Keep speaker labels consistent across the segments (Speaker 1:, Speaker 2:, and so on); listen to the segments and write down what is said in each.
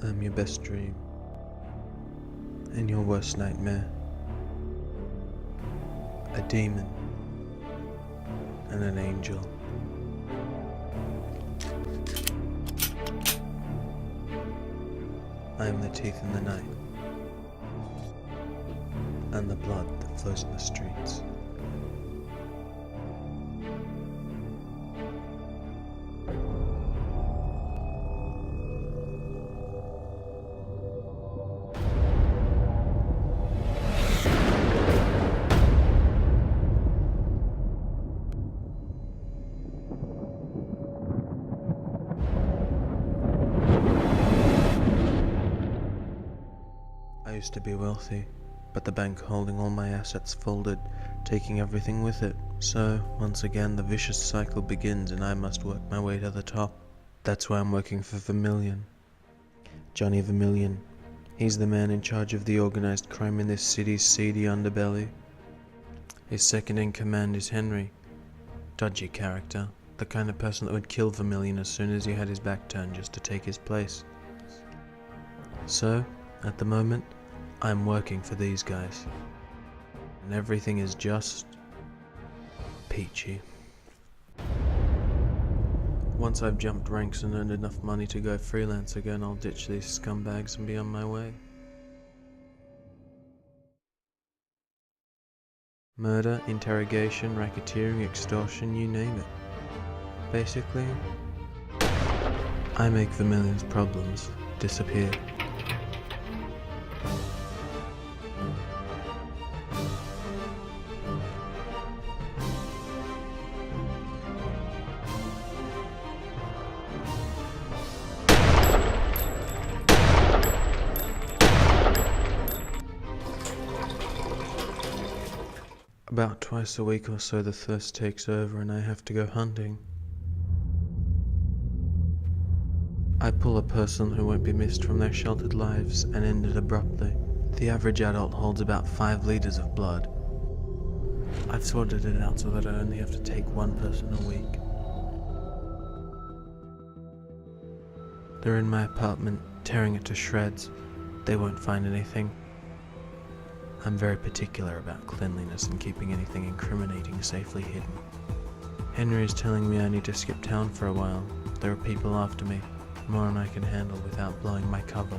Speaker 1: I'm your best dream and your worst nightmare. A demon and an angel. I am the teeth in the night and the blood that flows in the streets. I used to be wealthy, but the bank holding all my assets folded, taking everything with it. So, once again, the vicious cycle begins and I must work my way to the top. That's why I'm working for Vermillion. Johnny Vermillion. He's the man in charge of the organized crime in this city's seedy underbelly. His second in command is Henry. Dodgy character, the kind of person that would kill Vermillion as soon as he had his back turned just to take his place. So, at the moment, I'm working for these guys. And everything is just peachy. Once I've jumped ranks and earned enough money to go freelance again, I'll ditch these scumbags and be on my way. Murder, interrogation, racketeering, extortion, you name it. Basically, I make Vermillion's problems disappear. About twice a week or so the thirst takes over and I have to go hunting. I pull a person who won't be missed from their sheltered lives and end it abruptly. The average adult holds about 5 liters of blood. I've sorted it out so that I only have to take one person a week. They're in my apartment, tearing it to shreds. They won't find anything. I'm very particular about cleanliness and keeping anything incriminating safely hidden. Henry is telling me I need to skip town for a while. There are people after me, more than I can handle without blowing my cover.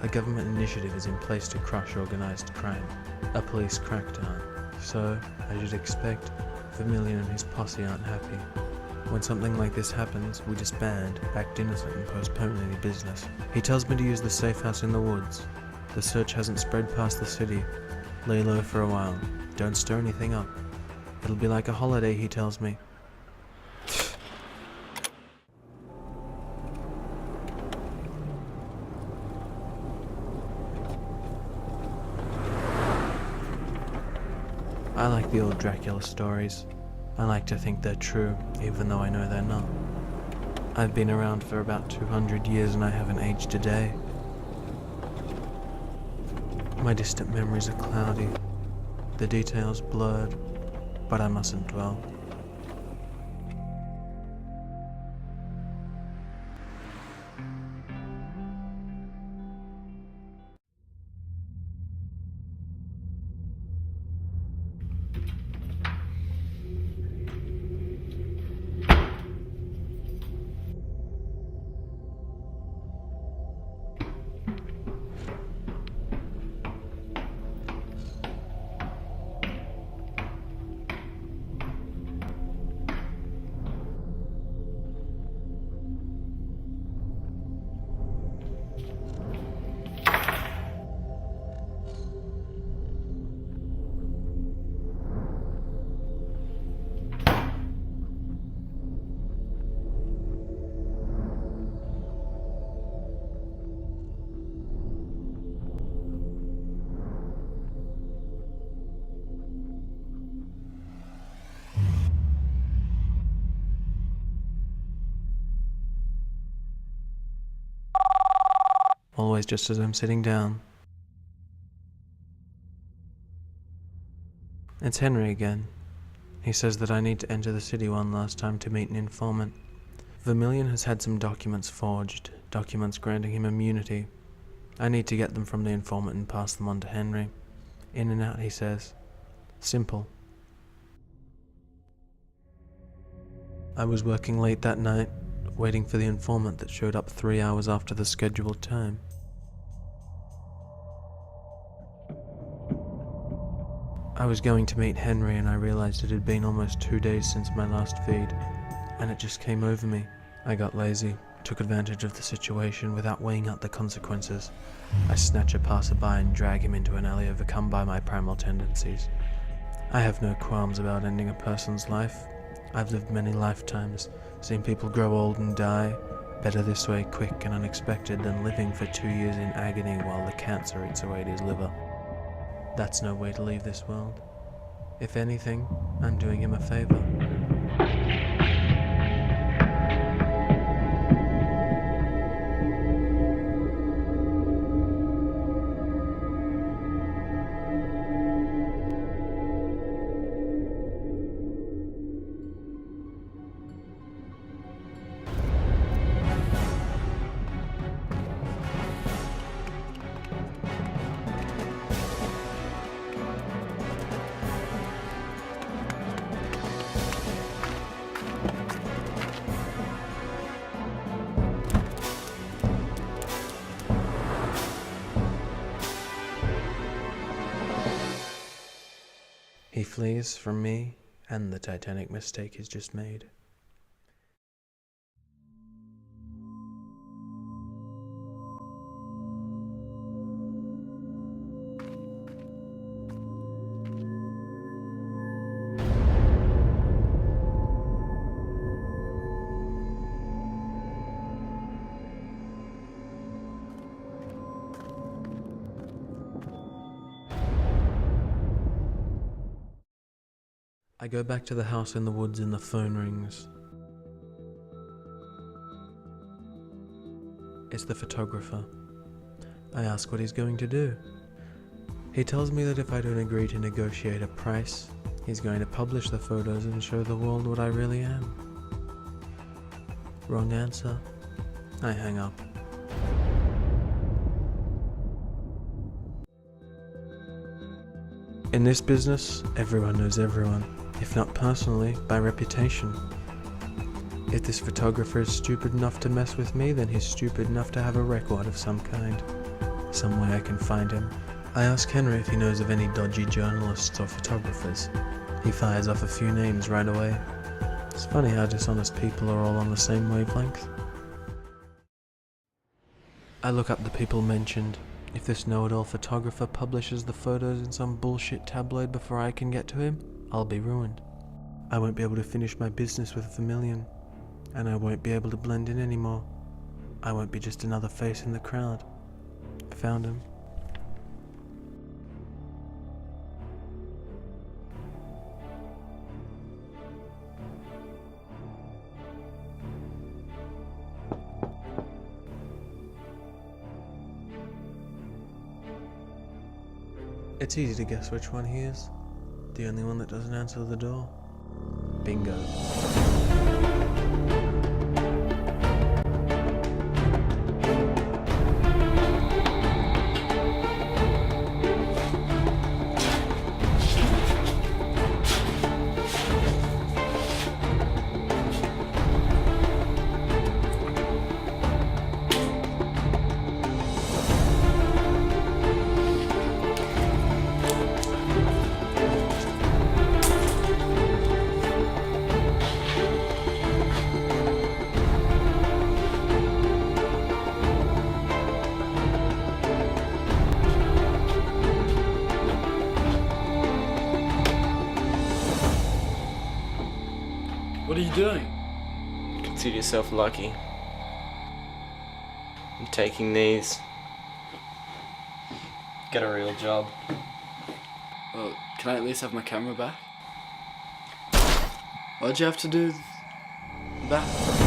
Speaker 1: A government initiative is in place to crush organized crime, a police crackdown. So, as you'd expect, Vermillion and his posse aren't happy. When something like this happens, we disband, act innocent and postpone any business. He tells me to use the safe house in the woods. The search hasn't spread past the city. Lay low for a while. Don't stir anything up. It'll be like a holiday, he tells me. I like the old Dracula stories. I like to think they're true, even though I know they're not. I've been around for about 200 years and I haven't aged a day. My distant memories are cloudy, the details blurred, but I mustn't dwell. Always just as I'm sitting down. It's Henry again. He says that I need to enter the city one last time to meet an informant. Vermillion has had some documents forged, documents granting him immunity. I need to get them from the informant and pass them on to Henry. In and out, he says. Simple. I was working late that night, waiting for the informant that showed up 3 hours after the scheduled time. I was going to meet Henry and I realized it had been almost 2 days since my last feed, and it just came over me. I got lazy, took advantage of the situation without weighing out the consequences. I snatch a passerby and drag him into an alley overcome by my primal tendencies. I have no qualms about ending a person's life. I've lived many lifetimes, seen people grow old and die. Better this way, quick and unexpected, than living for 2 years in agony while the cancer eats away at his liver. That's no way to leave this world. If anything, I'm doing him a favor. He flees from me and the titanic mistake he's just made. I go back to the house in the woods and the phone rings. It's the photographer. I ask what he's going to do. He tells me that if I don't agree to negotiate a price, he's going to publish the photos and show the world what I really am. Wrong answer. I hang up. In this business, everyone knows everyone. If not personally, by reputation. If this photographer is stupid enough to mess with me, then he's stupid enough to have a record of some kind. Some way I can find him. I ask Henry if he knows of any dodgy journalists or photographers. He fires off a few names right away. It's funny how dishonest people are all on the same wavelength. I look up the people mentioned. If this know-it-all photographer publishes the photos in some bullshit tabloid before I can get to him, I'll be ruined. I won't be able to finish my business with Vermillion, and I won't be able to blend in anymore. I won't be just another face in the crowd. Found him. It's easy to guess which one he is. The only one that doesn't answer the door. Bingo.
Speaker 2: What are you doing?
Speaker 3: Consider yourself lucky. I'm taking these. Get a real job.
Speaker 2: Well, can I at least have my camera back? Why'd you have to do that?